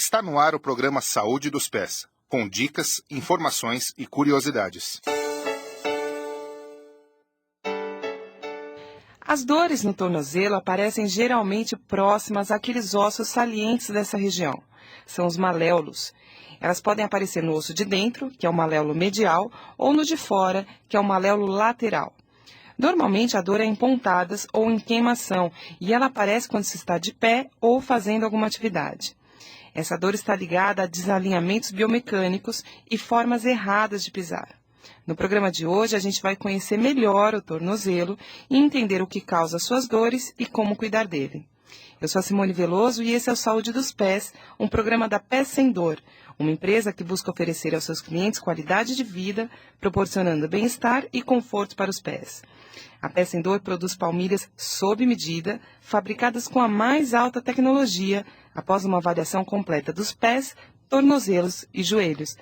Está no ar o programa Saúde dos Pés, com dicas, informações e curiosidades. As dores no tornozelo aparecem geralmente próximas àqueles ossos salientes dessa região. São os maléolos. Elas podem aparecer no osso de dentro, que é o maléolo medial, ou no de fora, que é o maléolo lateral. Normalmente a dor é em pontadas ou em queimação, e ela aparece quando se está de pé ou fazendo alguma atividade. Essa dor está ligada a desalinhamentos biomecânicos e formas erradas de pisar. No programa de hoje, a gente vai conhecer melhor o tornozelo e entender o que causa suas dores e como cuidar dele. Eu sou a Simone Veloso e esse é o Saúde dos Pés, um programa da Pés Sem Dor, uma empresa que busca oferecer aos seus clientes qualidade de vida, proporcionando bem-estar e conforto para os pés. A Pés Sem Dor produz palmilhas sob medida, fabricadas com a mais alta tecnologia, após uma avaliação completa dos pés, tornozelos e joelhos.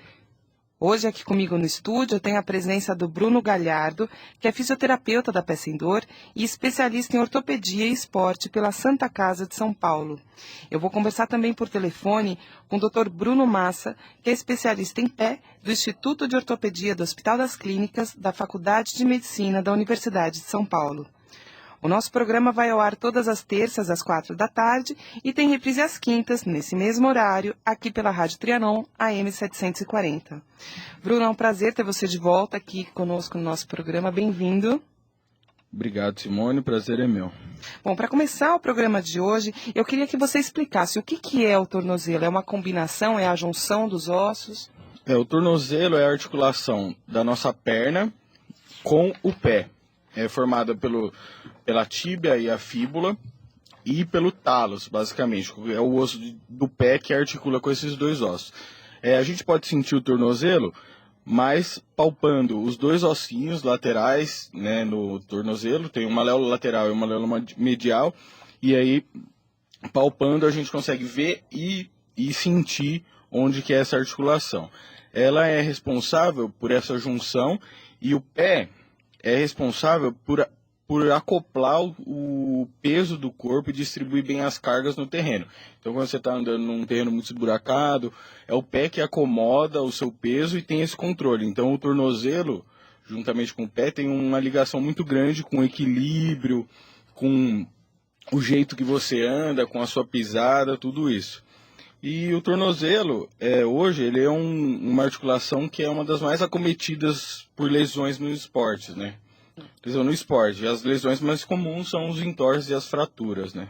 Hoje, aqui comigo no estúdio, eu tenho a presença do Bruno Galhardo, que é fisioterapeuta da Pés Sem Dor e especialista em ortopedia e esporte pela Santa Casa de São Paulo. Eu vou conversar também por telefone com o Dr. Bruno Massa, que é especialista em pé do Instituto de Ortopedia do Hospital das Clínicas da Faculdade de Medicina da Universidade de São Paulo. O nosso programa vai ao ar todas as terças, às 16h, e tem reprise às quintas, nesse mesmo horário, aqui pela Rádio Trianon, AM 740. Bruno, é um prazer ter você de volta aqui conosco no nosso programa. Bem-vindo. Obrigado, Simone. O prazer é meu. Bom, para começar o programa de hoje, eu queria que você explicasse o que é o tornozelo. É uma combinação, é a junção dos ossos? O tornozelo é a articulação da nossa perna com o pé. É formada pela tíbia e a fíbula e pelo talos, basicamente. É o osso do pé que articula com esses dois ossos. A gente pode sentir o tornozelo, mas palpando os dois ossinhos laterais, né, no tornozelo, tem um maléolo lateral e um maléolo medial, e aí, palpando, a gente consegue ver e sentir onde que é essa articulação. Ela é responsável por essa junção, e o pé é responsável por acoplar o peso do corpo e distribuir bem as cargas no terreno. Então, quando você está andando num terreno muito esburacado, é o pé que acomoda o seu peso e tem esse controle. Então, o tornozelo, juntamente com o pé, tem uma ligação muito grande com o equilíbrio, com o jeito que você anda, com a sua pisada, tudo isso. E o tornozelo, hoje, ele é uma articulação que é uma das mais acometidas por lesões nos esportes, né? Lesão no esporte. As lesões mais comuns são os entorses e as fraturas, né?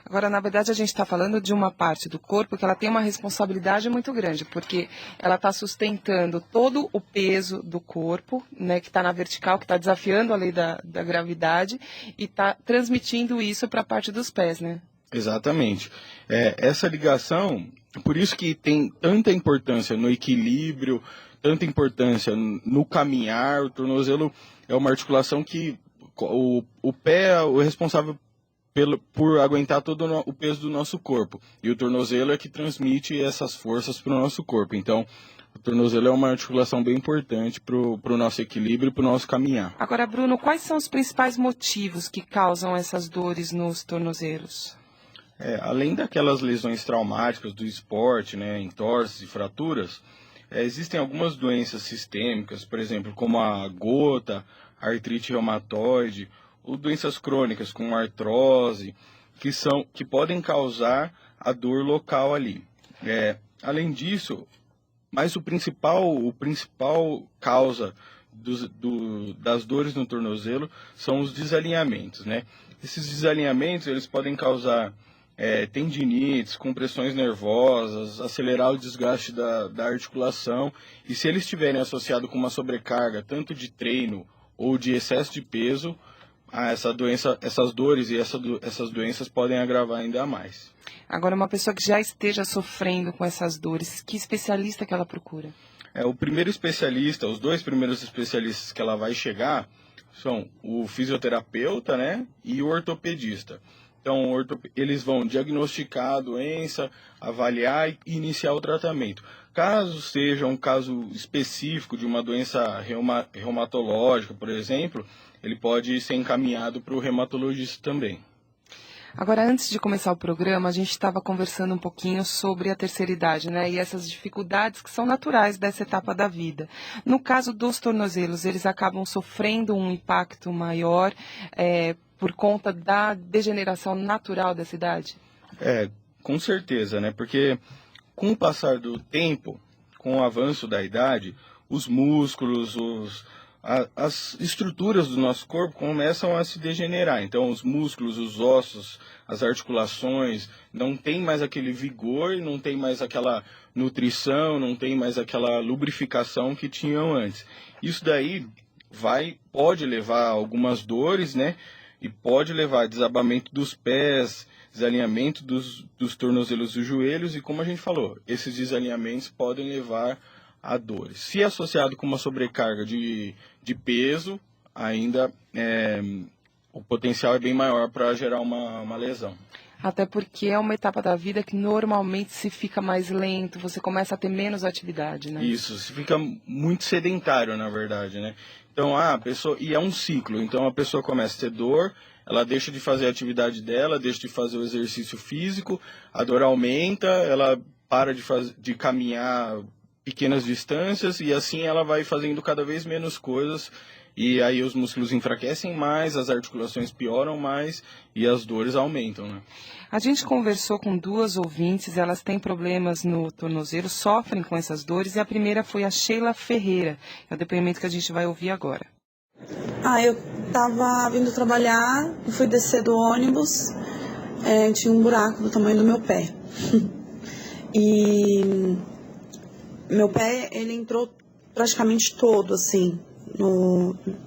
Agora, na verdade, a gente está falando de uma parte do corpo que ela tem uma responsabilidade muito grande, porque ela está sustentando todo o peso do corpo, né, que está na vertical, que está desafiando a lei da gravidade e está transmitindo isso para a parte dos pés, né? Exatamente. Essa ligação, por isso que tem tanta importância no equilíbrio, tanta importância no caminhar. O tornozelo é uma articulação que o pé é o responsável por aguentar todo o peso do nosso corpo. E o tornozelo é que transmite essas forças para o nosso corpo. Então, o tornozelo é uma articulação bem importante para o nosso equilíbrio e para o nosso caminhar. Agora, Bruno, quais são os principais motivos que causam essas dores nos tornozelos? Além daquelas lesões traumáticas do esporte, né, entorses e fraturas, existem algumas doenças sistêmicas, por exemplo, como a gota, a artrite reumatoide, ou doenças crônicas como artrose, que podem causar a dor local ali. Além disso, mas o principal causa das dores no tornozelo são os desalinhamentos, né? Esses desalinhamentos eles podem causar tendinites, compressões nervosas, acelerar o desgaste da articulação, e se eles estiverem associados com uma sobrecarga, tanto de treino ou de excesso de peso, essas dores e essas doenças podem agravar ainda mais. Agora, uma pessoa que já esteja sofrendo com essas dores, que especialista que ela procura? O primeiro especialista, os dois primeiros especialistas que ela vai chegar são o fisioterapeuta, né, e o ortopedista. Então, eles vão diagnosticar a doença, avaliar e iniciar o tratamento. Caso seja um caso específico de uma doença reumatológica, por exemplo, ele pode ser encaminhado para o reumatologista também. Agora, antes de começar o programa, a gente estava conversando um pouquinho sobre a terceira idade, né? E essas dificuldades que são naturais dessa etapa da vida. No caso dos tornozelos, eles acabam sofrendo um impacto maior por conta da degeneração natural dessa idade? Com certeza, né? Porque com o passar do tempo, com o avanço da idade, os músculos, as estruturas do nosso corpo começam a se degenerar. Então, os músculos, os ossos, as articulações, não tem mais aquele vigor, não tem mais aquela nutrição, não tem mais aquela lubrificação que tinham antes. Isso daí pode levar a algumas dores, né? E pode levar a desabamento dos pés, desalinhamento dos tornozelos e joelhos, e como a gente falou, esses desalinhamentos podem levar a dores. Se associado com uma sobrecarga de peso, ainda o potencial é bem maior para gerar uma lesão. Até porque é uma etapa da vida que normalmente se fica mais lento, você começa a ter menos atividade, né? Isso, se fica muito sedentário, na verdade, né? Então, e é um ciclo, então a pessoa começa a ter dor, ela deixa de fazer a atividade dela, deixa de fazer o exercício físico, a dor aumenta, ela para de caminhar pequenas distâncias e assim ela vai fazendo cada vez menos coisas e aí os músculos enfraquecem mais, as articulações pioram mais e as dores aumentam, né? A gente conversou com 2 ouvintes, elas têm problemas no tornozelo, sofrem com essas dores, e a primeira foi a Sheila Ferreira, é o depoimento que a gente vai ouvir agora. Eu tava vindo trabalhar, fui descer do ônibus, tinha um buraco do tamanho do meu pé. E meu pé, ele entrou praticamente todo, assim,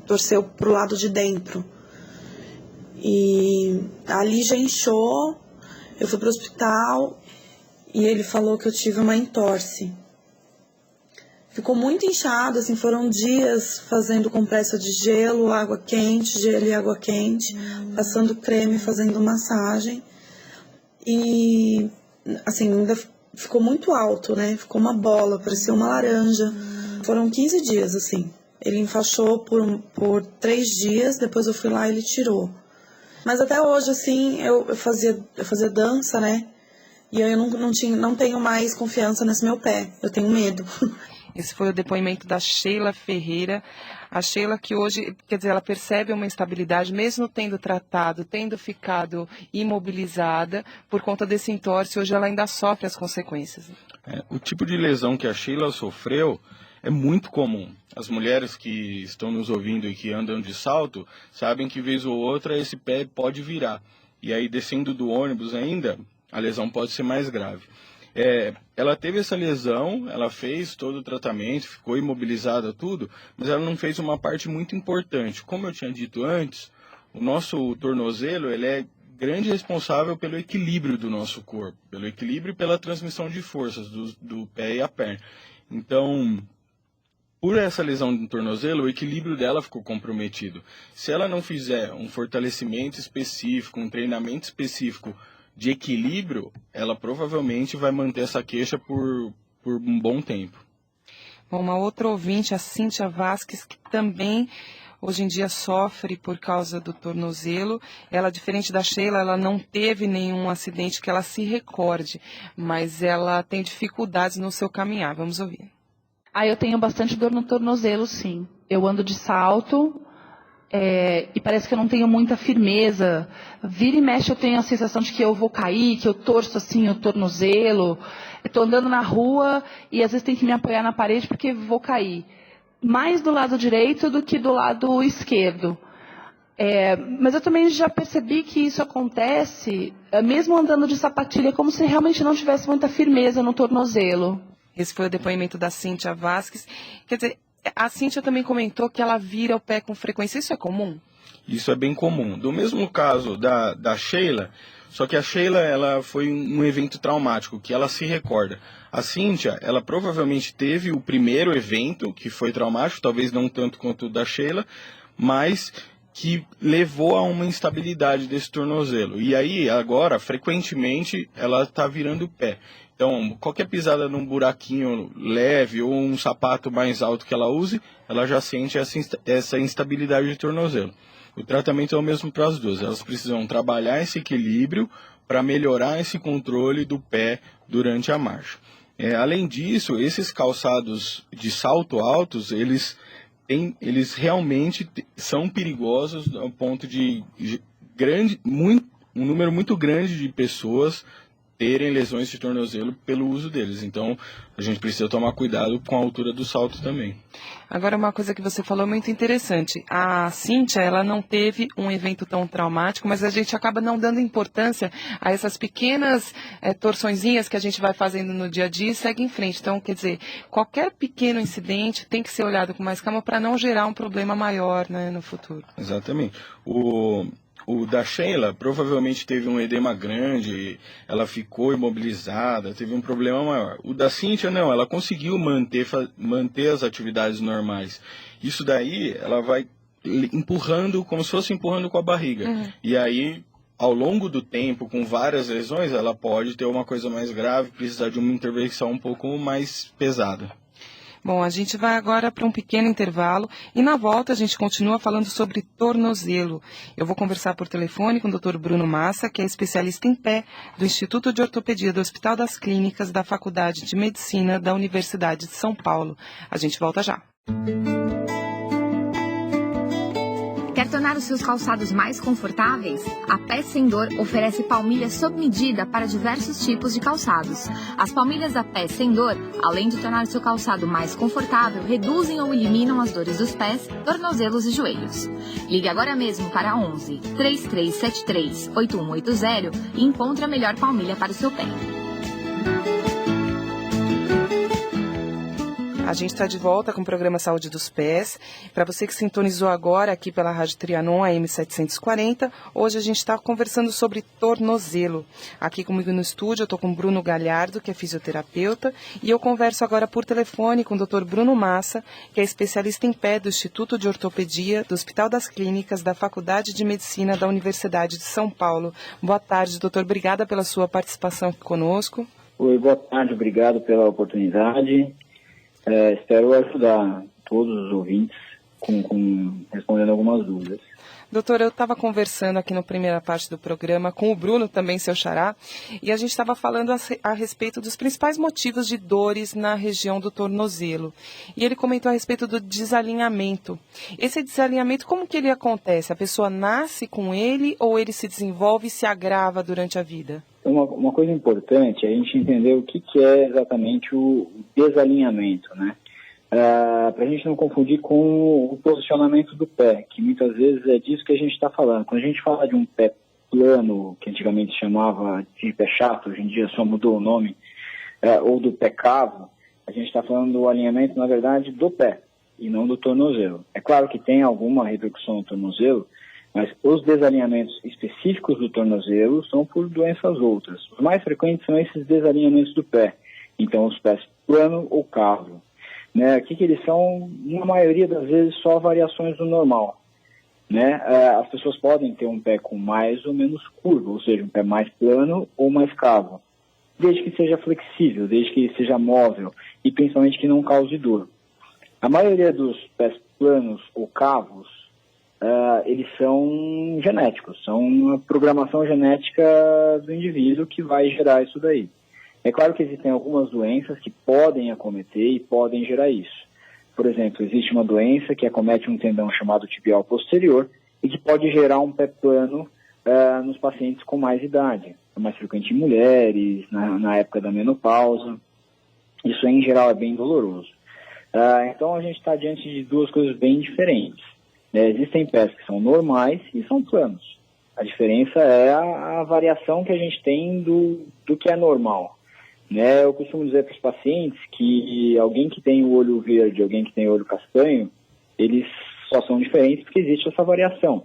torceu pro lado de dentro. E ali já inchou, eu fui pro hospital e ele falou que eu tive uma entorse. Ficou muito inchado, assim, foram dias fazendo compressa de gelo, água quente, gelo e água quente, passando creme, fazendo massagem. E, assim, ainda ficou muito alto, né? Ficou uma bola, parecia uma laranja. Foram 15 dias, assim. Ele enfaixou por 3 dias, depois eu fui lá e ele tirou. Mas até hoje, assim, eu fazia dança, né? E eu não tenho mais confiança nesse meu pé. Eu tenho medo. Esse foi o depoimento da Sheila Ferreira. A Sheila que hoje, quer dizer, ela percebe uma instabilidade, mesmo tendo tratado, tendo ficado imobilizada por conta desse entorse, hoje ela ainda sofre as consequências. O tipo de lesão que a Sheila sofreu é muito comum. As mulheres que estão nos ouvindo e que andam de salto sabem que vez ou outra esse pé pode virar. E aí descendo do ônibus ainda, a lesão pode ser mais grave. Ela teve essa lesão, ela fez todo o tratamento, ficou imobilizada tudo, mas ela não fez uma parte muito importante. Como eu tinha dito antes, o nosso tornozelo ele é grande responsável pelo equilíbrio do nosso corpo, pelo equilíbrio e pela transmissão de forças do pé e a perna. Então, por essa lesão do tornozelo, o equilíbrio dela ficou comprometido. Se ela não fizer um fortalecimento específico, um treinamento específico de equilíbrio, ela provavelmente vai manter essa queixa por um bom tempo. Bom, uma outra ouvinte, a Cíntia Vasques, que também hoje em dia sofre por causa do tornozelo. Ela, diferente da Sheila, ela não teve nenhum acidente que ela se recorde, mas ela tem dificuldades no seu caminhar. Vamos ouvir. Eu tenho bastante dor no tornozelo, sim. Eu ando de salto e parece que eu não tenho muita firmeza. Vira e mexe eu tenho a sensação de que eu vou cair, que eu torço assim o tornozelo. Estou andando na rua e às vezes tenho que me apoiar na parede porque vou cair. Mais do lado direito do que do lado esquerdo. Mas eu também já percebi que isso acontece mesmo andando de sapatilha, como se realmente não tivesse muita firmeza no tornozelo. Esse foi o depoimento da Cíntia Vasques. Quer dizer, a Cíntia também comentou que ela vira o pé com frequência. Isso é comum? Isso é bem comum. Do mesmo caso da Sheila, só que a Sheila ela foi um evento traumático, que ela se recorda. A Cíntia, ela provavelmente teve o primeiro evento que foi traumático, talvez não tanto quanto o da Sheila, mas que levou a uma instabilidade desse tornozelo. E aí, agora, frequentemente, ela está virando o pé. Então, qualquer pisada num buraquinho leve ou um sapato mais alto que ela use, ela já sente essa instabilidade de tornozelo. O tratamento é o mesmo para as duas. Elas precisam trabalhar esse equilíbrio para melhorar esse controle do pé durante a marcha. Além disso, esses calçados de salto altos, eles realmente são perigosos ao ponto de um número muito grande de pessoas terem lesões de tornozelo pelo uso deles. Então, a gente precisa tomar cuidado com a altura do salto também. Agora, uma coisa que você falou muito interessante. A Cíntia, ela não teve um evento tão traumático, mas a gente acaba não dando importância a essas pequenas torçõezinhas que a gente vai fazendo no dia a dia e segue em frente. Então, quer dizer, qualquer pequeno incidente tem que ser olhado com mais calma para não gerar um problema maior, né, no futuro. Exatamente. O da Sheila provavelmente teve um edema grande, ela ficou imobilizada, teve um problema maior. O da Cíntia não, ela conseguiu manter as atividades normais. Isso daí ela vai empurrando, como se fosse empurrando com a barriga. E aí, ao longo do tempo, com várias lesões, ela pode ter uma coisa mais grave, precisar de uma intervenção um pouco mais pesada. Bom, a gente vai agora para um pequeno intervalo e na volta a gente continua falando sobre tornozelo. Eu vou conversar por telefone com o Dr. Bruno Massa, que é especialista em pé do Instituto de Ortopedia do Hospital das Clínicas da Faculdade de Medicina da Universidade de São Paulo. A gente volta já. Quer tornar os seus calçados mais confortáveis? A Pé Sem Dor oferece palmilhas sob medida para diversos tipos de calçados. As palmilhas da Pé Sem Dor, além de tornar o seu calçado mais confortável, reduzem ou eliminam as dores dos pés, tornozelos e joelhos. Ligue agora mesmo para 11 3373 8180 e encontre a melhor palmilha para o seu pé. A gente está de volta com o programa Saúde dos Pés. Para você que sintonizou agora aqui pela Rádio Trianon AM 740, hoje a gente está conversando sobre tornozelo. Aqui comigo no estúdio eu estou com o Bruno Galhardo, que é fisioterapeuta, e eu converso agora por telefone com o Dr. Bruno Massa, que é especialista em pé do Instituto de Ortopedia do Hospital das Clínicas da Faculdade de Medicina da Universidade de São Paulo. Boa tarde, doutor. Obrigada pela sua participação aqui conosco. Oi, boa tarde. Obrigado pela oportunidade. Espero ajudar todos os ouvintes respondendo algumas dúvidas. Doutor, eu estava conversando aqui na primeira parte do programa com o Bruno, também seu xará, e a gente estava falando a respeito dos principais motivos de dores na região do tornozelo. E ele comentou a respeito do desalinhamento. Esse desalinhamento, como que ele acontece? A pessoa nasce com ele ou ele se desenvolve e se agrava durante a vida? Uma coisa importante é a gente entender o que é exatamente o desalinhamento, né? Para a gente não confundir com o posicionamento do pé, que muitas vezes é disso que a gente está falando. Quando a gente fala de um pé plano, que antigamente chamava de pé chato, hoje em dia só mudou o nome, ou do pé cavo, a gente está falando do alinhamento, na verdade, do pé, e não do tornozelo. É claro que tem alguma repercussão no tornozelo, mas os desalinhamentos específicos do tornozelo são por doenças outras. Os mais frequentes são esses desalinhamentos do pé. Então, os pés plano ou cavo. Né? O que eles são? Na maioria das vezes, só variações do normal. Né? As pessoas podem ter um pé com mais ou menos curva, ou seja, um pé mais plano ou mais cavo. Desde que seja flexível, desde que seja móvel e principalmente que não cause dor. A maioria dos pés planos ou cavos, eles são genéticos, são uma programação genética do indivíduo que vai gerar isso daí. É claro que existem algumas doenças que podem acometer e podem gerar isso. Por exemplo, existe uma doença que acomete um tendão chamado tibial posterior e que pode gerar um pé plano nos pacientes com mais idade. É mais frequente em mulheres, na época da menopausa. Isso, em geral, é bem doloroso. Então, a gente está diante de duas coisas bem diferentes. Existem pés que são normais e são planos. A diferença é a variação que a gente tem do que é normal. Eu costumo dizer para os pacientes que alguém que tem o olho verde e alguém que tem o olho castanho, eles só são diferentes porque existe essa variação.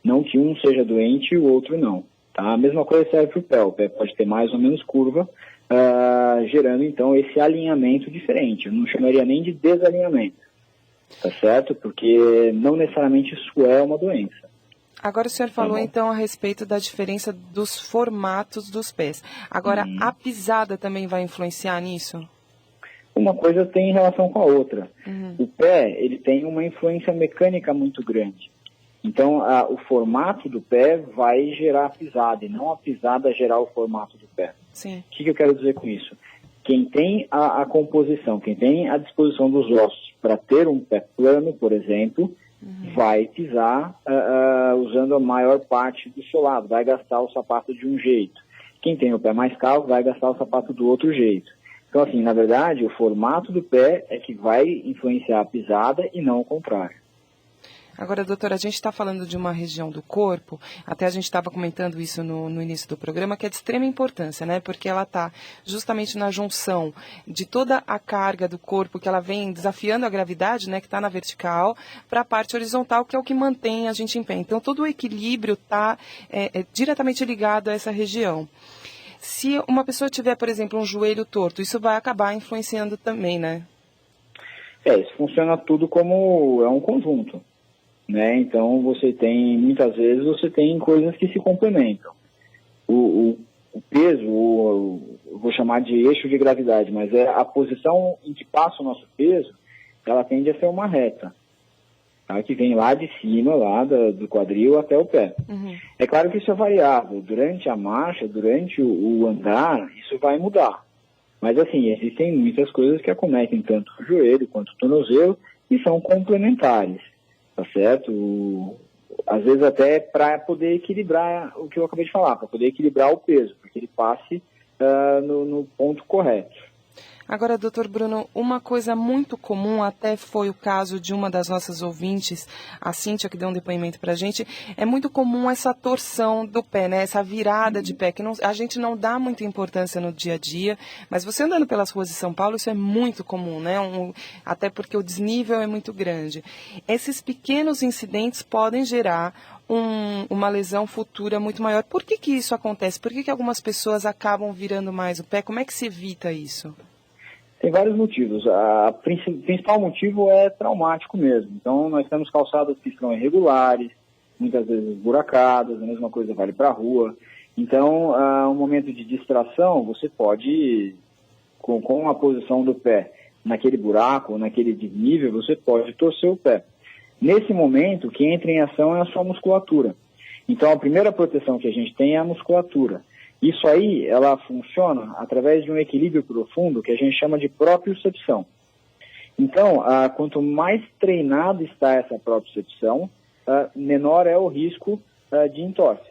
Não que um seja doente e o outro não. Tá? A mesma coisa serve para o pé. O pé pode ter mais ou menos curva, gerando então esse alinhamento diferente. Eu não chamaria nem de desalinhamento. Tá certo? Porque não necessariamente isso é uma doença. Agora o senhor falou então a respeito da diferença dos formatos dos pés. Agora, a pisada também vai influenciar nisso? Uma coisa tem relação com a outra. O pé, ele tem uma influência mecânica muito grande. Então, o formato do pé vai gerar a pisada, e não a pisada gerar o formato do pé. Sim. O que eu quero dizer com isso? Quem tem a composição, quem tem a disposição dos ossos para ter um pé plano, por exemplo, vai pisar usando a maior parte do seu lado, vai gastar o sapato de um jeito. Quem tem o pé mais calvo vai gastar o sapato do outro jeito. Então, assim, na verdade, o formato do pé é que vai influenciar a pisada e não o contrário. Agora, doutora, a gente está falando de uma região do corpo, até a gente estava comentando isso no início do programa, que é de extrema importância, né? Porque ela está justamente na junção de toda a carga do corpo, que ela vem desafiando a gravidade, né? Que está na vertical, para a parte horizontal, que é o que mantém a gente em pé. Então, todo o equilíbrio está diretamente ligado a essa região. Se uma pessoa tiver, por exemplo, um joelho torto, isso vai acabar influenciando também, né? Isso funciona tudo como um conjunto. Né? Então, muitas vezes, você tem coisas que se complementam. O peso, eu vou chamar de eixo de gravidade, mas é a posição em que passa o nosso peso, ela tende a ser uma reta, tá? Que vem lá de cima, lá do quadril até o pé. É claro que isso é variável. Durante a marcha, durante o andar, isso vai mudar. Mas, assim, existem muitas coisas que acometem tanto o joelho quanto o tornozelo e são complementares. Tá certo? Às vezes até para poder equilibrar o que eu acabei de falar, para poder equilibrar o peso, para que ele passe no ponto correto. Agora, doutor Bruno, uma coisa muito comum, até foi o caso de uma das nossas ouvintes, a Cíntia, que deu um depoimento para a gente, é muito comum essa torção do pé, né? Essa virada de pé, que a gente não dá muita importância no dia a dia, mas você andando pelas ruas de São Paulo, isso é muito comum, né? Até porque o desnível é muito grande. Esses pequenos incidentes podem gerar uma lesão futura muito maior. Por que isso acontece? Por que algumas pessoas acabam virando mais o pé? Como é que se evita isso? Tem vários motivos. O principal motivo é traumático mesmo. Então, nós temos calçadas que são irregulares, muitas vezes buracadas, a mesma coisa vale para a rua. Então, um momento de distração, você pode, com a posição do pé naquele buraco, naquele desnível, você pode torcer o pé. Nesse momento, o que entra em ação é a sua musculatura. Então, a primeira proteção que a gente tem é a musculatura. Isso aí, ela funciona através de um equilíbrio profundo que a gente chama de propriocepção. Então, quanto mais treinado está essa propriocepção, menor é o risco de entorse.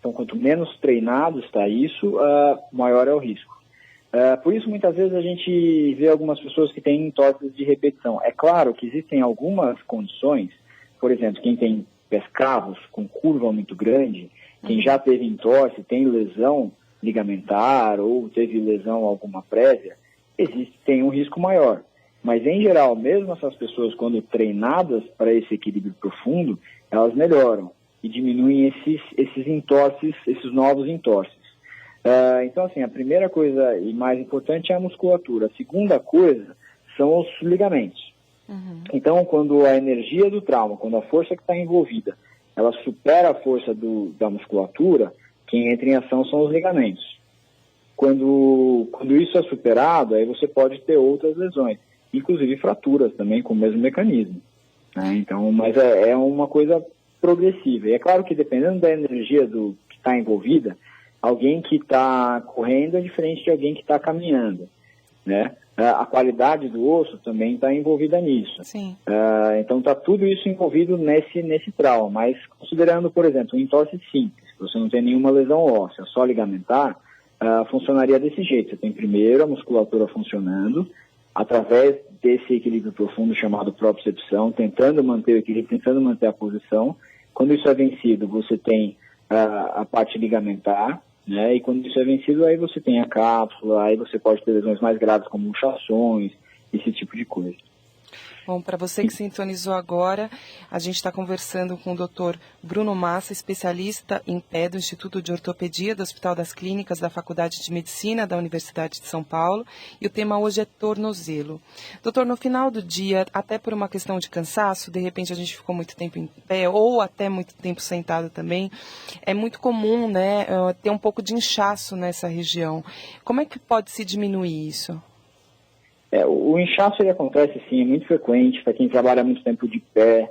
Então, quanto menos treinado está isso, maior é o risco. Por isso, muitas vezes, a gente vê algumas pessoas que têm entorses de repetição. É claro que existem algumas condições, por exemplo, quem tem pés cavos com curva muito grande, quem já teve entorse, tem lesão ligamentar ou teve lesão alguma prévia, tem um risco maior. Mas, em geral, mesmo essas pessoas, quando treinadas para esse equilíbrio profundo, elas melhoram e diminuem esses entorses, esses novos entorses. Então, assim, a primeira coisa e mais importante é a musculatura. A segunda coisa são os ligamentos. Então, quando a energia do trauma, quando a força que está envolvida, ela supera a força da musculatura, quem entra em ação são os ligamentos. Quando isso é superado, aí você pode ter outras lesões, inclusive fraturas também com o mesmo mecanismo. Né? Então, mas é uma coisa progressiva. E é claro que dependendo da energia que está envolvida, alguém que está correndo é diferente de alguém que está caminhando, né? A qualidade do osso também está envolvida nisso. Sim. Então está tudo isso envolvido nesse trauma. Mas considerando, por exemplo, um entorse simples, você não tem nenhuma lesão óssea, só ligamentar, funcionaria desse jeito. Você tem primeiro a musculatura funcionando, através desse equilíbrio profundo chamado propriocepção, tentando manter o equilíbrio, tentando manter a posição. Quando isso é vencido, você tem a parte ligamentar, né? E quando isso é vencido, aí você tem a cápsula, aí você pode ter lesões mais graves como luxações, esse tipo de coisa. Bom, para você que sintonizou agora, a gente está conversando com o Dr. Bruno Massa, especialista em pé do Instituto de Ortopedia do Hospital das Clínicas da Faculdade de Medicina da Universidade de São Paulo, e o tema hoje é tornozelo. Doutor, no final do dia, até por uma questão de cansaço, de repente a gente ficou muito tempo em pé, ou até muito tempo sentado também, é muito comum, né, ter um pouco de inchaço nessa região. Como é que pode se diminuir isso? O inchaço ele acontece sim, é muito frequente para quem trabalha muito tempo de pé,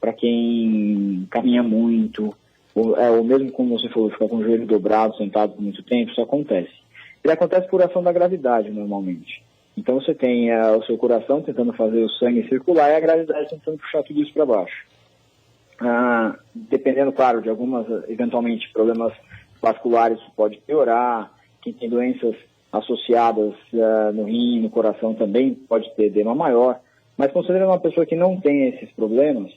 para quem caminha muito, ou mesmo como você falou, ficar com o joelho dobrado, sentado por muito tempo, isso acontece. Ele acontece por ação da gravidade, normalmente. Então você tem o seu coração tentando fazer o sangue circular e a gravidade tentando puxar tudo isso para baixo. Dependendo, claro, de algumas, eventualmente, problemas vasculares, pode piorar. Quem tem doenças associadas no rim, no coração, também pode ter edema maior. Mas considerando uma pessoa que não tem esses problemas,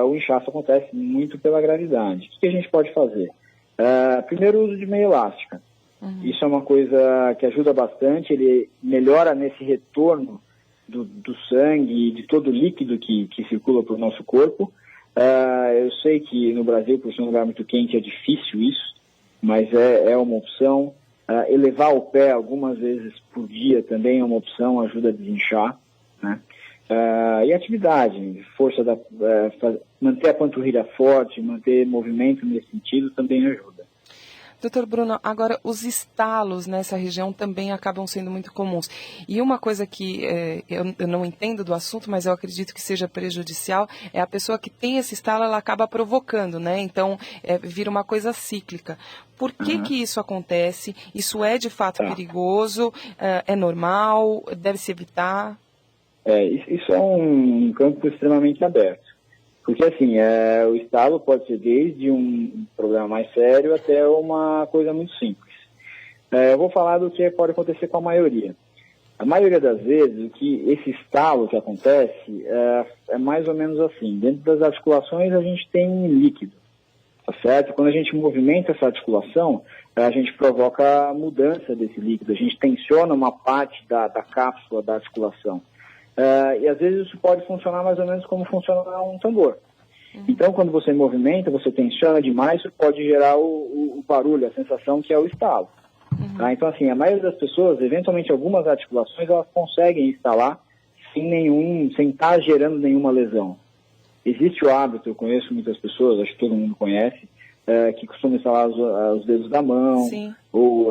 o inchaço acontece muito pela gravidade. O que a gente pode fazer? Primeiro, o uso de meia elástica. Isso é uma coisa que ajuda bastante, ele melhora nesse retorno do sangue e de todo o líquido que circula para o nosso corpo. Eu sei que no Brasil, por ser um lugar muito quente, é difícil isso, mas é uma opção. Elevar o pé algumas vezes por dia também é uma opção, ajuda a desinchar, né? E atividade, força manter a panturrilha forte, manter movimento nesse sentido também ajuda. Doutor Bruno, agora os estalos nessa região também acabam sendo muito comuns. E uma coisa que eu não entendo do assunto, mas eu acredito que seja prejudicial, é a pessoa que tem esse estalo, ela acaba provocando, né? Então, vira uma coisa cíclica. Por que que isso acontece? Isso é de fato perigoso? É normal? Deve-se evitar? Isso é um campo extremamente aberto. Porque, assim, o estalo pode ser desde um problema mais sério até uma coisa muito simples. Eu vou falar do que pode acontecer com a maioria. A maioria das vezes, esse estalo que acontece é mais ou menos assim. Dentro das articulações, a gente tem líquido, tá certo? Quando a gente movimenta essa articulação, a gente provoca a mudança desse líquido. A gente tensiona uma parte da cápsula da articulação. E às vezes isso pode funcionar mais ou menos como funciona um tambor. Então, quando você movimenta, você tensiona demais, isso pode gerar o barulho, a sensação que é o estalo. Tá? Então, assim, a maioria das pessoas, eventualmente algumas articulações, elas conseguem instalar sem estar gerando nenhuma lesão. Existe o hábito, eu conheço muitas pessoas, acho que todo mundo conhece, que costumam instalar os dedos da mão, ou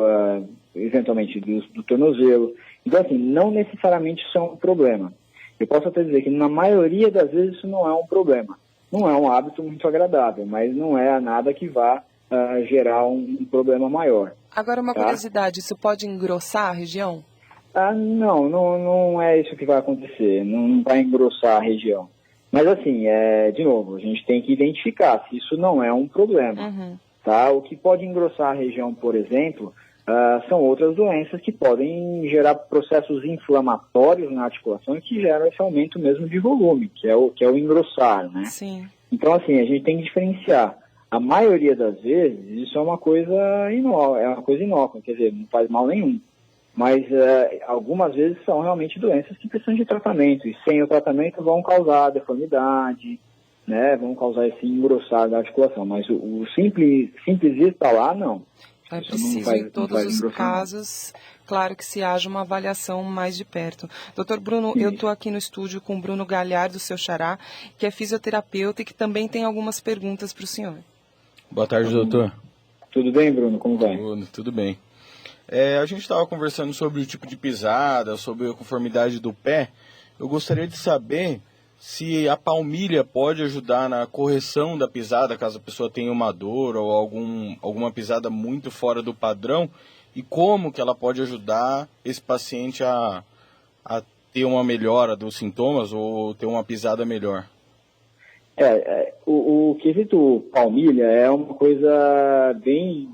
eventualmente do tornozelo. Então, assim, não necessariamente isso é um problema. Eu posso até dizer que na maioria das vezes isso não é um problema. Não é um hábito muito agradável, mas não é nada que vá gerar um problema maior. Agora, uma curiosidade, isso pode engrossar a região? Não é isso que vai acontecer, não vai engrossar a região. Mas, assim, de novo, a gente tem que identificar se isso não é um problema. Tá? O que pode engrossar a região, por exemplo, são outras doenças que podem gerar processos inflamatórios na articulação e que geram esse aumento mesmo de volume, que é o engrossar, né? Sim. Então, assim, a gente tem que diferenciar. A maioria das vezes, isso é uma coisa inócua, quer dizer, não faz mal nenhum. Mas algumas vezes são realmente doenças que precisam de tratamento, e sem o tratamento vão causar deformidade, né? Vão causar esse engrossar da articulação. Mas o simples instalar, não. É preciso, em todos os casos, claro que se haja uma avaliação mais de perto. Doutor Bruno, eu estou aqui no estúdio com o Bruno Galhardo, seu xará, que é fisioterapeuta e que também tem algumas perguntas para o senhor. Boa tarde, doutor. Tudo bem, Bruno? Como vai? Tudo bem. A gente estava conversando sobre o tipo de pisada, sobre a conformidade do pé. Eu gostaria de saber se a palmilha pode ajudar na correção da pisada, caso a pessoa tenha uma dor ou alguma pisada muito fora do padrão, e como que ela pode ajudar esse paciente a ter uma melhora dos sintomas ou ter uma pisada melhor. O quesito palmilha é uma coisa bem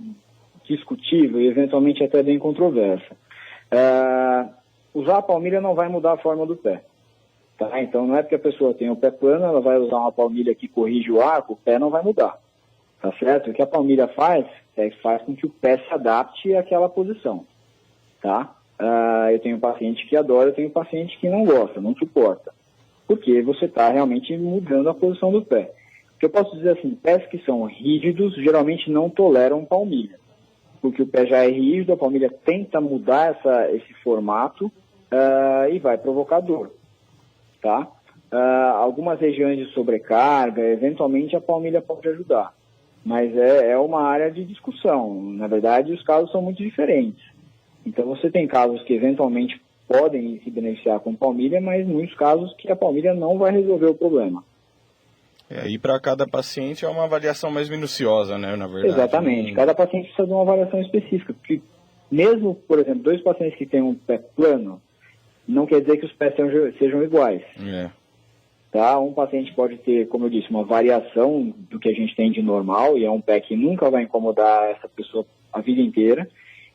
discutível e eventualmente até bem controversa. Usar a palmilha não vai mudar a forma do pé. Tá? Então não é porque a pessoa tem o pé plano, ela vai usar uma palmilha que corrige o arco, o pé não vai mudar. Tá certo? O que a palmilha faz com que o pé se adapte àquela posição. Tá? Eu tenho paciente que adora, eu tenho paciente que não gosta, não suporta. Porque você está realmente mudando a posição do pé. O que eu posso dizer assim, pés que são rígidos geralmente não toleram palmilha. Porque o pé já é rígido, a palmilha tenta mudar esse formato e vai provocar dor. Tá? Algumas regiões de sobrecarga, eventualmente a palmilha pode ajudar. Mas é uma área de discussão. Na verdade, os casos são muito diferentes. Então, você tem casos que eventualmente podem se beneficiar com palmilha, mas muitos casos que a palmilha não vai resolver o problema. E para cada paciente é uma avaliação mais minuciosa, né, na verdade. Exatamente. Cada paciente precisa de uma avaliação específica, porque mesmo, por exemplo, 2 pacientes que têm um pé plano, não quer dizer que os pés sejam iguais. Tá? Um paciente pode ter, como eu disse, uma variação do que a gente tem de normal, e é um pé que nunca vai incomodar essa pessoa a vida inteira,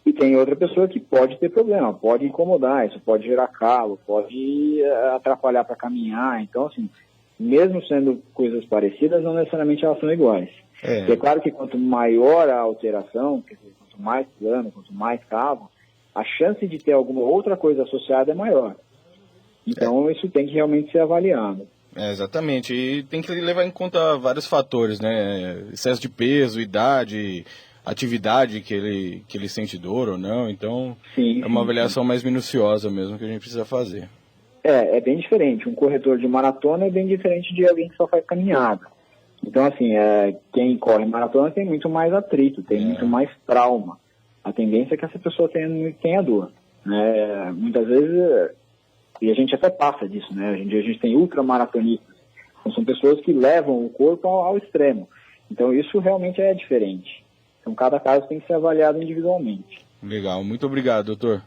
e tem outra pessoa que pode ter problema, pode incomodar, isso pode gerar calo, pode atrapalhar para caminhar. Então, assim, mesmo sendo coisas parecidas, não necessariamente elas são iguais. É claro que quanto maior a alteração, quer dizer, quanto mais plano, quanto mais cavo, a chance de ter alguma outra coisa associada é maior. Então, isso tem que realmente ser avaliado. Exatamente, e tem que levar em conta vários fatores, né? Excesso de peso, idade, atividade que ele sente dor ou não. Então, é uma avaliação mais minuciosa mesmo que a gente precisa fazer. É bem diferente. Um corredor de maratona é bem diferente de alguém que só faz caminhada. Então, assim, quem corre maratona tem muito mais atrito, tem muito mais trauma. A tendência é que essa pessoa tenha dor. Muitas vezes, e a gente até passa disso, né? Hoje em dia a gente tem ultramaratonistas. Então, são pessoas que levam o corpo ao extremo. Então, isso realmente é diferente. Então, cada caso tem que ser avaliado individualmente. Legal. Muito obrigado, doutor.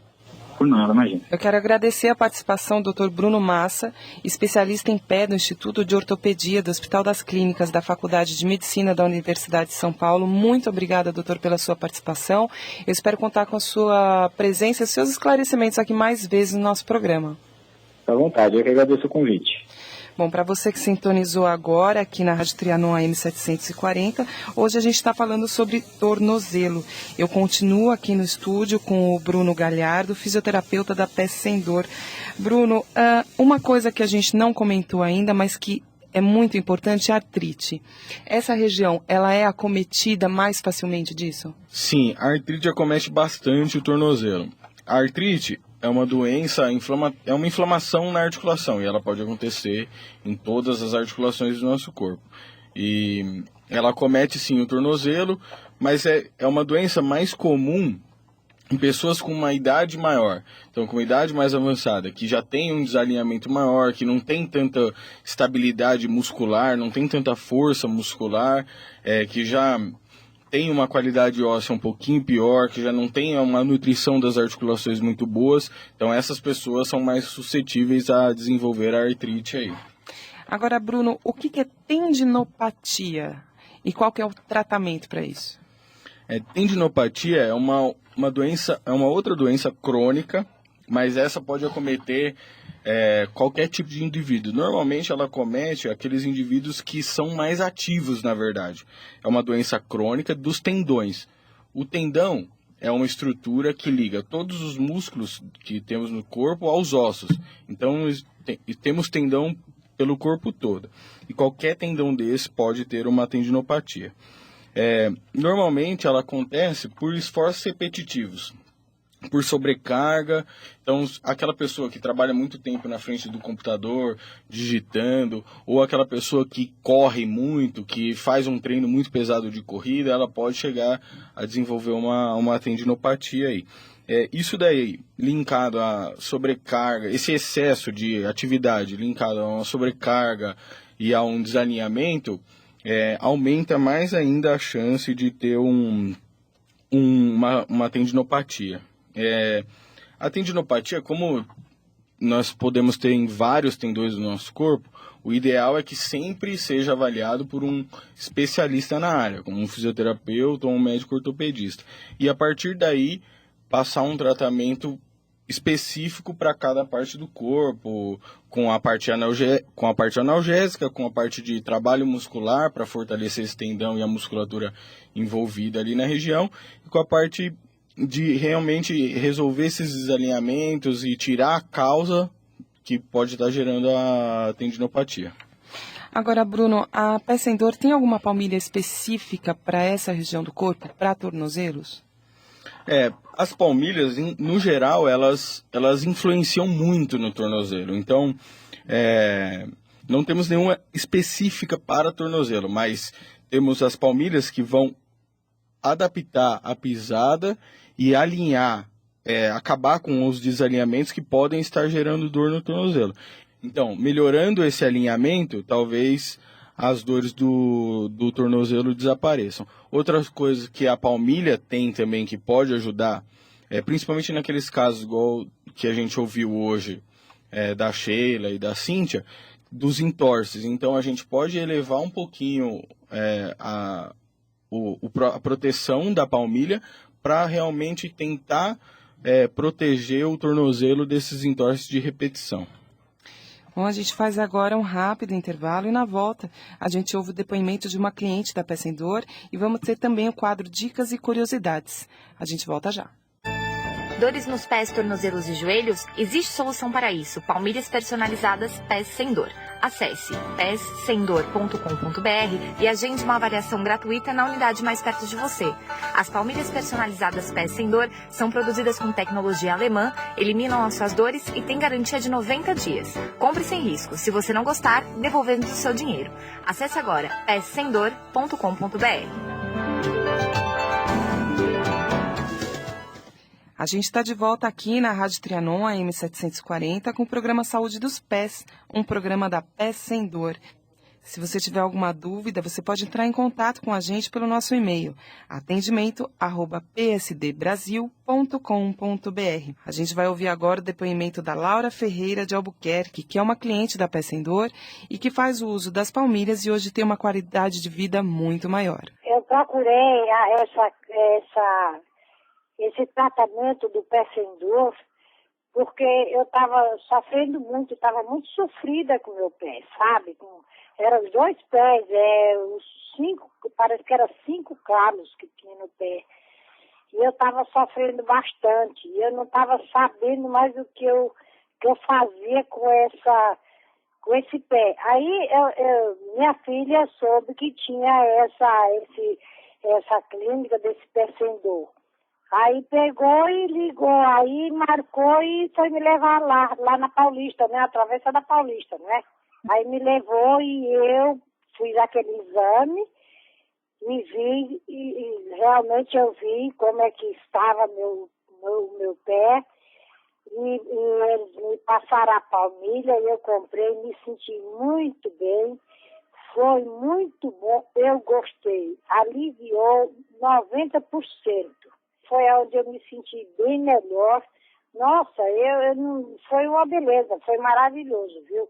Por nada, imagina. Eu quero agradecer a participação do Dr. Bruno Massa, especialista em pé do Instituto de Ortopedia do Hospital das Clínicas da Faculdade de Medicina da Universidade de São Paulo. Muito obrigada, doutor, pela sua participação. Eu espero contar com a sua presença e seus esclarecimentos aqui mais vezes no nosso programa. À vontade, eu que agradeço o convite. Bom, para você que sintonizou agora aqui na Rádio Trianon AM 740, hoje a gente está falando sobre tornozelo. Eu continuo aqui no estúdio com o Bruno Galhardo, fisioterapeuta da Pé Sem Dor. Bruno, uma coisa que a gente não comentou ainda, mas que é muito importante, é a artrite. Essa região, ela é acometida mais facilmente disso? Sim, a artrite acomete bastante o tornozelo. A artrite é uma doença, é uma inflamação na articulação, e ela pode acontecer em todas as articulações do nosso corpo. E ela acomete sim o tornozelo, mas é uma doença mais comum em pessoas com uma idade maior. Então, com uma idade mais avançada, que já tem um desalinhamento maior, que não tem tanta estabilidade muscular, não tem tanta força muscular, que já tem uma qualidade óssea um pouquinho pior, que já não tem uma nutrição das articulações muito boas. Então, essas pessoas são mais suscetíveis a desenvolver a artrite aí. Agora, Bruno, o que é tendinopatia? E qual que é o tratamento para isso? Tendinopatia é uma doença, é uma outra doença crônica, mas essa pode acometer qualquer tipo de indivíduo. Normalmente ela acomete aqueles indivíduos que são mais ativos, na verdade. É uma doença crônica dos tendões. O tendão é uma estrutura que liga todos os músculos que temos no corpo aos ossos. Então temos tendão pelo corpo todo. E qualquer tendão desse pode ter uma tendinopatia. Normalmente ela acontece por esforços repetitivos, por sobrecarga. Então, aquela pessoa que trabalha muito tempo na frente do computador, digitando, ou aquela pessoa que corre muito, que faz um treino muito pesado de corrida, ela pode chegar a desenvolver uma tendinopatia aí. Isso daí, linkado à sobrecarga, esse excesso de atividade linkado a uma sobrecarga e a um desalinhamento, aumenta mais ainda a chance de ter uma tendinopatia. A tendinopatia, como nós podemos ter em vários tendões do nosso corpo, o ideal é que sempre seja avaliado por um especialista na área, como um fisioterapeuta ou um médico ortopedista. E a partir daí, passar um tratamento específico para cada parte do corpo, com a parte analgésica, com a parte de trabalho muscular para fortalecer esse tendão e a musculatura envolvida ali na região, e com a parte de realmente resolver esses desalinhamentos e tirar a causa que pode estar gerando a tendinopatia. Agora, Bruno, a Pé Sem Dor tem alguma palmilha específica para essa região do corpo, para tornozelos? As palmilhas, no geral, elas influenciam muito no tornozelo. Então, não temos nenhuma específica para tornozelo, mas temos as palmilhas que vão adaptar a pisada e alinhar, acabar com os desalinhamentos que podem estar gerando dor no tornozelo. Então, melhorando esse alinhamento, talvez as dores do tornozelo desapareçam. Outra coisa que a palmilha tem também que pode ajudar, principalmente naqueles casos igual que a gente ouviu hoje, da Sheila e da Cíntia, dos entorses. Então a gente pode elevar um pouquinho a proteção da palmilha para realmente tentar proteger o tornozelo desses entorses de repetição. Bom, a gente faz agora um rápido intervalo e na volta a gente ouve o depoimento de uma cliente da Pé Sem Dor e vamos ter também o quadro Dicas e Curiosidades. A gente volta já. Dores nos pés, tornozelos e joelhos? Existe solução para isso. Palmilhas personalizadas Pés Sem Dor. Acesse pessemdor.com.br e agende uma avaliação gratuita na unidade mais perto de você. As palmilhas personalizadas Pés Sem Dor são produzidas com tecnologia alemã, eliminam as suas dores e têm garantia de 90 dias. Compre sem risco. Se você não gostar, devolvemos o seu dinheiro. Acesse agora pessemdor.com.br. A gente está de volta aqui na Rádio Trianon, AM 740, com o programa Saúde dos Pés, um programa da Pé Sem Dor. Se você tiver alguma dúvida, você pode entrar em contato com a gente pelo nosso e-mail, atendimento@psdbrasil.com.br. A gente vai ouvir agora o depoimento da Laura Ferreira de Albuquerque, que é uma cliente da Pé Sem Dor e que faz o uso das palmilhas e hoje tem uma qualidade de vida muito maior. Eu procurei esse tratamento do Pé Sem Dor, porque eu estava sofrendo muito, estava muito sofrida com o meu pé, sabe? Eram os 2 pés, parece que eram 5 calos que tinha no pé. E eu estava sofrendo bastante, e eu não estava sabendo mais o que eu fazia com esse pé. Aí minha filha soube que tinha essa clínica desse Pé Sem Dor. Aí pegou e ligou, aí marcou e foi me levar lá na Paulista, né? A Travessa da Paulista, né? Aí me levou e eu fiz aquele exame e vi, e realmente eu vi como é que estava meu pé. E eles me passaram a palmilha e eu comprei, me senti muito bem. Foi muito bom, eu gostei. Aliviou 90%. Foi onde eu me senti bem melhor. Nossa, foi uma beleza, foi maravilhoso, viu,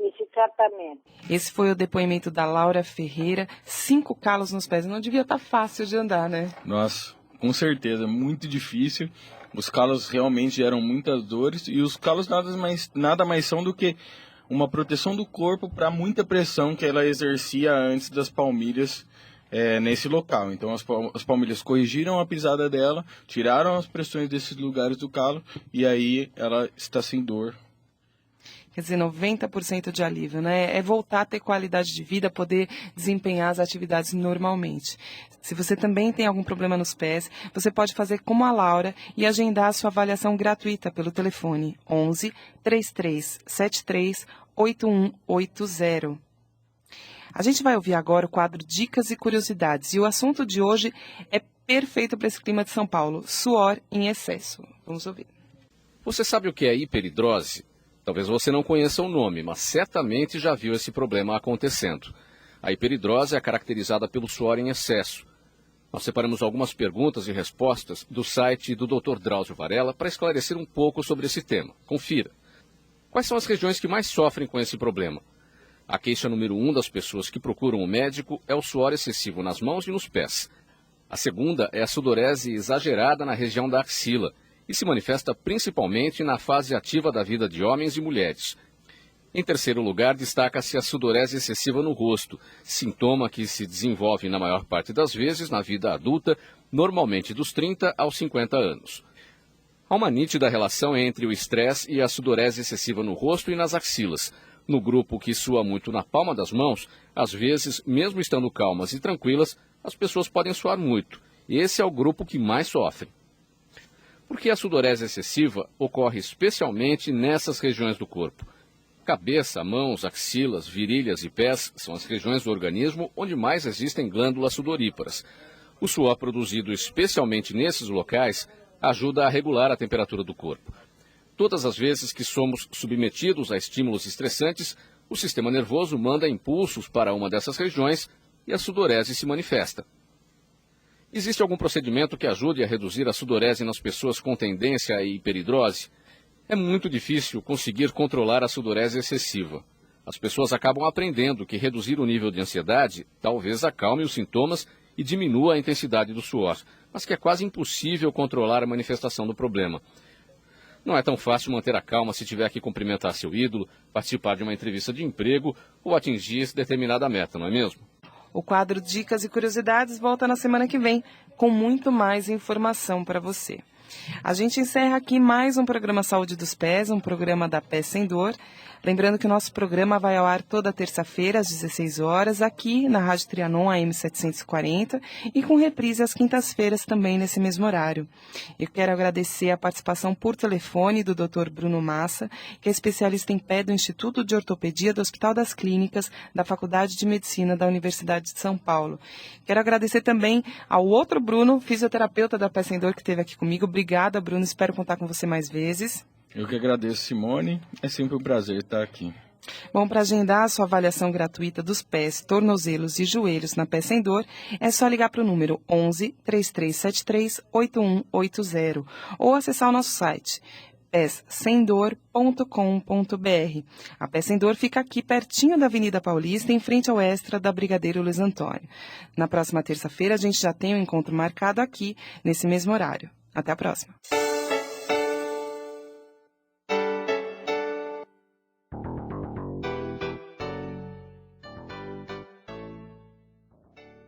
esse tratamento. Esse foi o depoimento da Laura Ferreira, 5 calos nos pés. Não devia estar fácil de andar, né? Nossa, com certeza, muito difícil. Os calos realmente geram muitas dores e os calos nada mais são do que uma proteção do corpo para muita pressão que ela exercia antes das palmilhas nesse local. Então as palmilhas corrigiram a pisada dela, tiraram as pressões desses lugares do calo e aí ela está sem dor. Quer dizer, 90% de alívio, né? É voltar a ter qualidade de vida, poder desempenhar as atividades normalmente. Se você também tem algum problema nos pés, você pode fazer como a Laura e agendar a sua avaliação gratuita pelo telefone 11 3373 8180. A gente vai ouvir agora o quadro Dicas e Curiosidades. E o assunto de hoje é perfeito para esse clima de São Paulo, suor em excesso. Vamos ouvir. Você sabe o que é hiperidrose? Talvez você não conheça o nome, mas certamente já viu esse problema acontecendo. A hiperidrose é caracterizada pelo suor em excesso. Nós separamos algumas perguntas e respostas do site do Dr. Drauzio Varela para esclarecer um pouco sobre esse tema. Confira. Quais são as regiões que mais sofrem com esse problema? A queixa número 1 das pessoas que procuram um médico é o suor excessivo nas mãos e nos pés. A segunda é a sudorese exagerada na região da axila e se manifesta principalmente na fase ativa da vida de homens e mulheres. Em terceiro lugar, destaca-se a sudorese excessiva no rosto, sintoma que se desenvolve na maior parte das vezes na vida adulta, normalmente dos 30 aos 50 anos. Há uma nítida relação entre o estresse e a sudorese excessiva no rosto e nas axilas. No grupo que sua muito na palma das mãos, às vezes, mesmo estando calmas e tranquilas, as pessoas podem suar muito. Esse é o grupo que mais sofre. Porque a sudorese excessiva ocorre especialmente nessas regiões do corpo. Cabeça, mãos, axilas, virilhas e pés são as regiões do organismo onde mais existem glândulas sudoríparas. O suor produzido especialmente nesses locais ajuda a regular a temperatura do corpo. Todas as vezes que somos submetidos a estímulos estressantes, O sistema nervoso manda impulsos para uma dessas regiões e a sudorese se manifesta. Existe algum procedimento que ajude a reduzir a sudorese nas pessoas com tendência à hiperidrose? É muito difícil conseguir controlar a sudorese excessiva. As pessoas acabam aprendendo que reduzir o nível de ansiedade talvez acalme os sintomas e diminua a intensidade do suor, mas que é quase impossível controlar a manifestação do problema. Não é tão fácil manter a calma se tiver que cumprimentar seu ídolo, participar de uma entrevista de emprego ou atingir determinada meta, não é mesmo? O quadro Dicas e Curiosidades volta na semana que vem, com muito mais informação para você. A gente encerra aqui mais um programa Saúde dos Pés, um programa da Pés Sem Dor. Lembrando que o nosso programa vai ao ar toda terça-feira, às 16 horas, aqui na Rádio Trianon, AM 740, e com reprise às quintas-feiras também nesse mesmo horário. Eu quero agradecer a participação por telefone do Dr. Bruno Massa, que é especialista em pé do Instituto de Ortopedia do Hospital das Clínicas, da Faculdade de Medicina da Universidade de São Paulo. Quero agradecer também ao outro Bruno, fisioterapeuta da Pés Sem Dor, que esteve aqui comigo. Obrigada, Bruno. Espero contar com você mais vezes. Eu que agradeço, Simone. É sempre um prazer estar aqui. Bom, para agendar a sua avaliação gratuita dos pés, tornozelos e joelhos na Pés Sem Dor, é só ligar para o número 11 3373 8180 ou acessar o nosso site pessemdor.com.br. A Pés Sem Dor fica aqui pertinho da Avenida Paulista, em frente ao Extra da Brigadeiro Luiz Antônio. Na próxima terça-feira a gente já tem um encontro marcado aqui, nesse mesmo horário. Até a próxima.